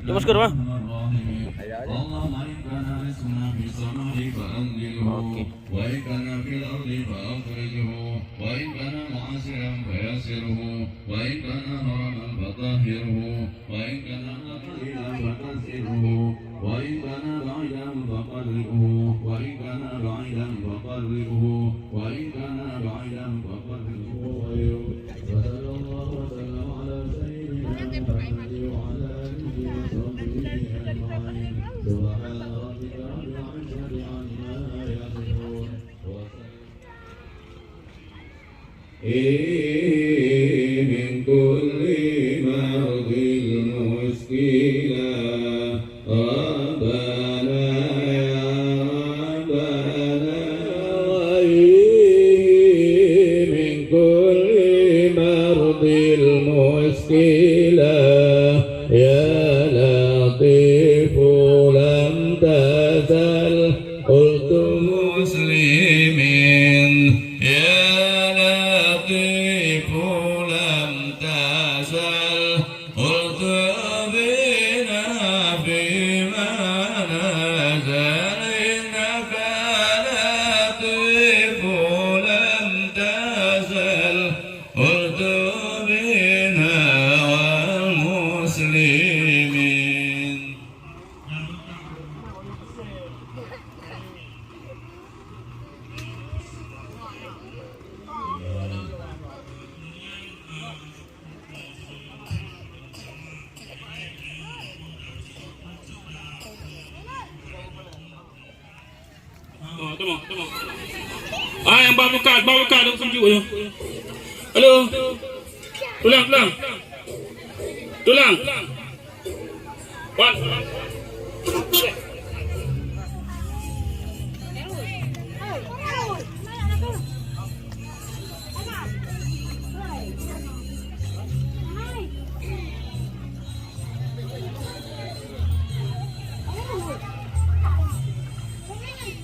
Yuk masker mah. Oke. وإن كان في الأرض فأخرجه وإن كان معسرا فيسره وإن كان حرما فطهره وإن كان قليلا فكسره وإن كان بعيدا فقربه وإن كان بعيدا فقربه وإن كان بعيدا فقربه وصلى الله وسلم على سيدنا محمد وعلى آله وصحبه أجمعين سبحان ربك رب العزة عما يصفون من كل مرض مشكلة ربنا يا ربنا من كل مرض المشكلة يا لطيف لم تزل قلت مسلمين يا لطيف لم تزل قلت بنا فيما نزل إنك لطيف لم تزل قلت بنا والمسلمين. Tengok. Yang bawa kad aku tunjuk je. Halo. Tulang. Wan.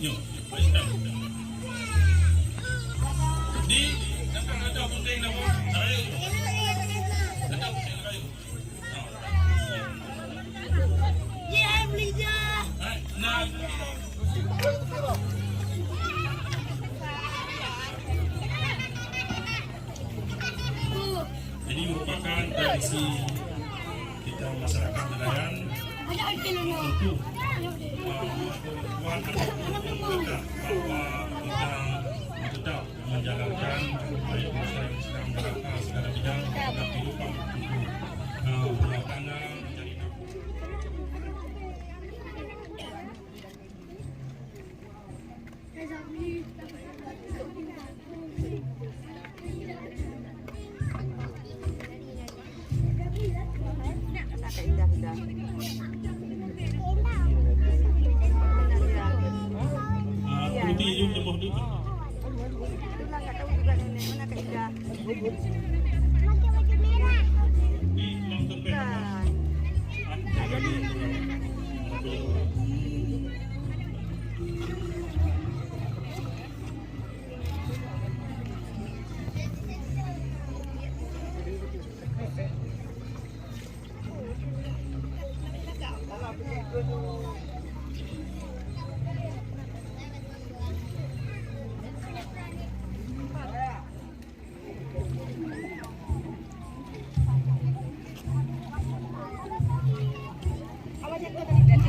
Yo, di depan ada penting nama. Ya, beli je. Nah. Ini merupakan tradisi kita masyarakat nelayan untuk tetap menjalankan baik Islam dalam segala bidang dalam kehidupan rumah tangga menjadi Awak jatuh tadi.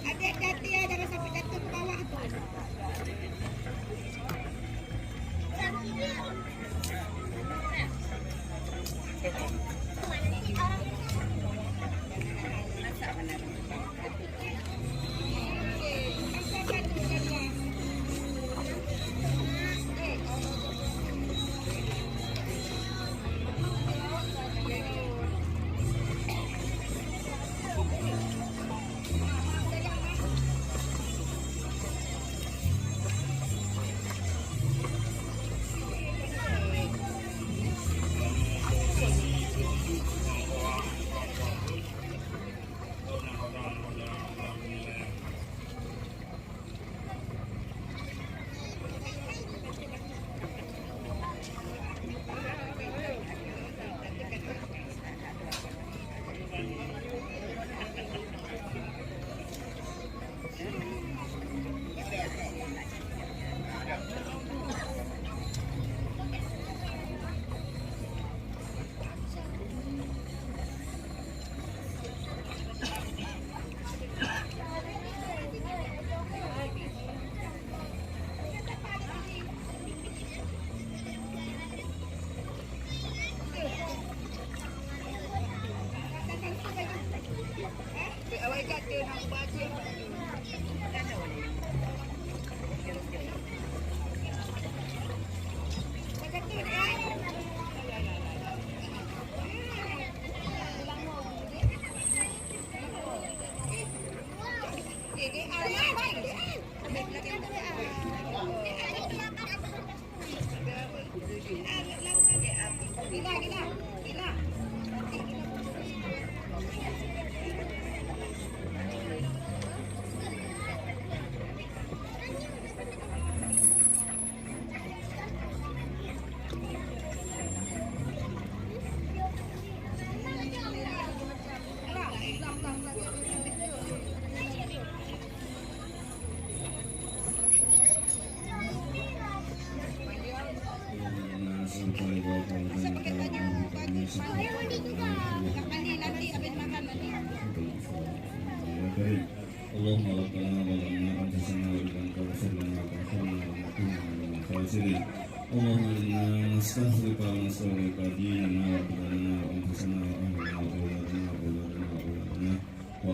Hati-hati ya, jangan sampai jatuh ke bawah tuh. Awak kata nak baca. Macam tu kan? Gila. Allahumma rabbana zalamna anfusana wa illam taghfir lana wa tarhamna lanakunanna minal khasirin. Allahumma inna nastaghfiruka wa nastaghfiruka dinana wa rabbana wa anfusana wa ahlana wa awladana wa awladana wa awladana wa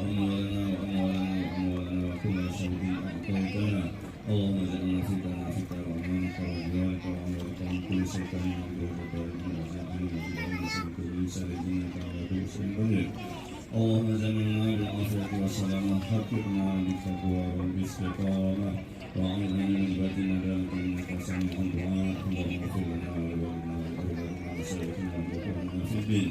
اللهم جمعنا بالعافية والسلامة حققنا بالتقوى والاستقامة وأعذنا من الباطل ذلك إنك سميع الدعاء اللهم اغفر لنا ولوالدنا ولأولادنا وسائرنا وإخواننا في الدين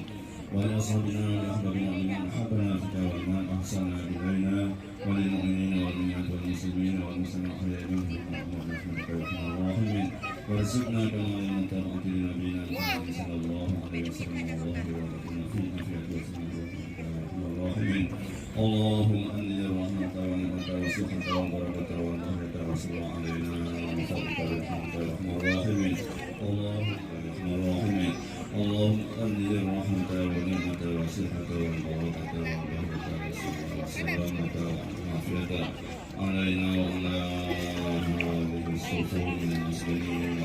ولأصحابنا ولأحبابنا لمن أحبنا فيك ومن أحسن إلينا وللمؤمنين والمؤمنات والمسلمين والمسلمين الأحياء منهم برحمتك يا أرحم الراحمين وارزقنا كما من طاعة لنبينا محمد صلى الله عليه وسلم والله ورحمنا فينا في أجواسنا برحمتك يا أرحم الراحمين اللهم أنزل الرحمة ونعمة وسخط وبركة ورحمة وسر علينا وفضلك برحمتك يا أرحم الراحمين اللهم يا أرحم الراحمين اللهم أنزل الرحمة ونعمة وسخط وبركة ورحمة وسر والسلامة والعافية علينا وعلى هذه الصفوف من المسلمين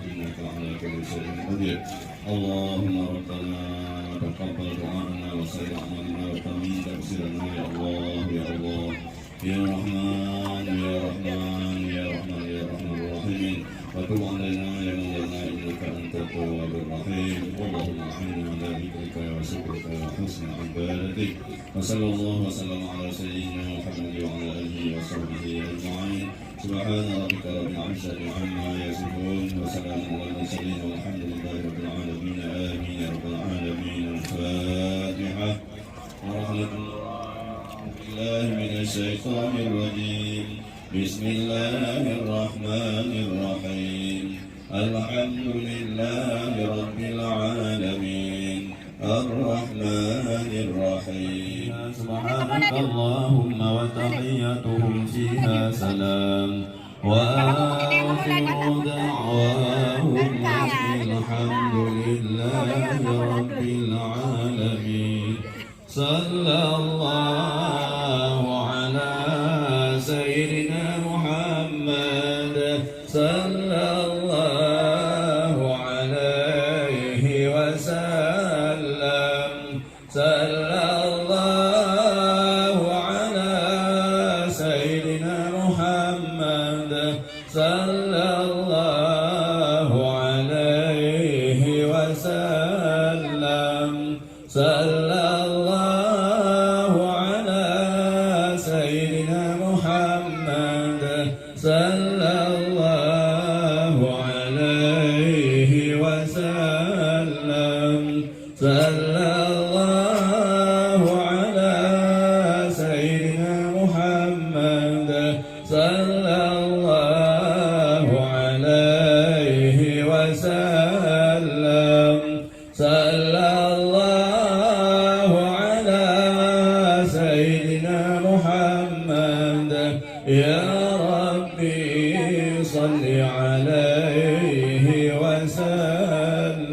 إنك على كل شيء قدير اللهم ربنا تقبل دعاءنا وسر أعمالنا وتمين تبصيرنا يا الله يا الله يا رحمن يا رحمن يا رحمن يا رحمن الراحمين وتب علينا يا مولانا إنك أنت التواب الرحيم اللهم أعنا على ذكرك وشكرك وحسن عبادتك وصلى الله وسلم على سيدنا محمد وعلى آله وصحبه أجمعين سبحان ربك رب العزة عما يصفون وسلام على المرسلين والحمد لله رب العالمين آمين يا رب العالمين الفاتحة ورحمة الله من الشيطان الرجيم بسم الله الرحمن الرحيم الحمد لله رب العالمين الرحمن الرحيم سبحانك اللهم وتحيتهم فيها سلام وآخر دعواهم الحمد لله رب العالمين صلى الله على سيدنا محمد صلى الله عليه وسلم صلى الله على سيدنا محمد صلى الله عليه وسلم صلى الله على سيدنا محمد صلى الله عليه وسلم صلى الله على سيدنا محمد صلى الله عليه وسلم صلى الله على سيدنا محمد يا ربي صل عليه وسلم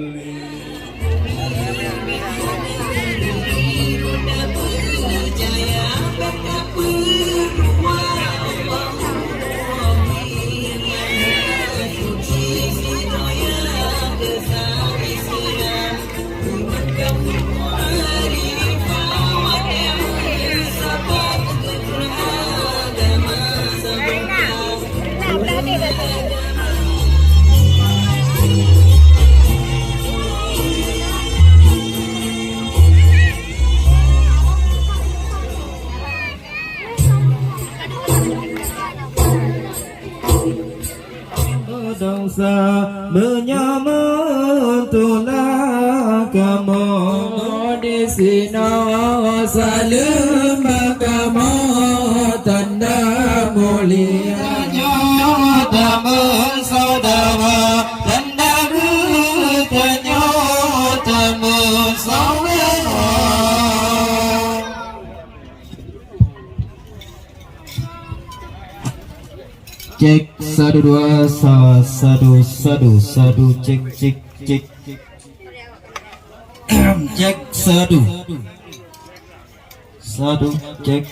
dosa menyaman tulah kamu di sini salam kamu tanda mulia teman saudara tanda tanya teman saudara. Cek 1 2 1 1 cek cek cek cek 1 1 cek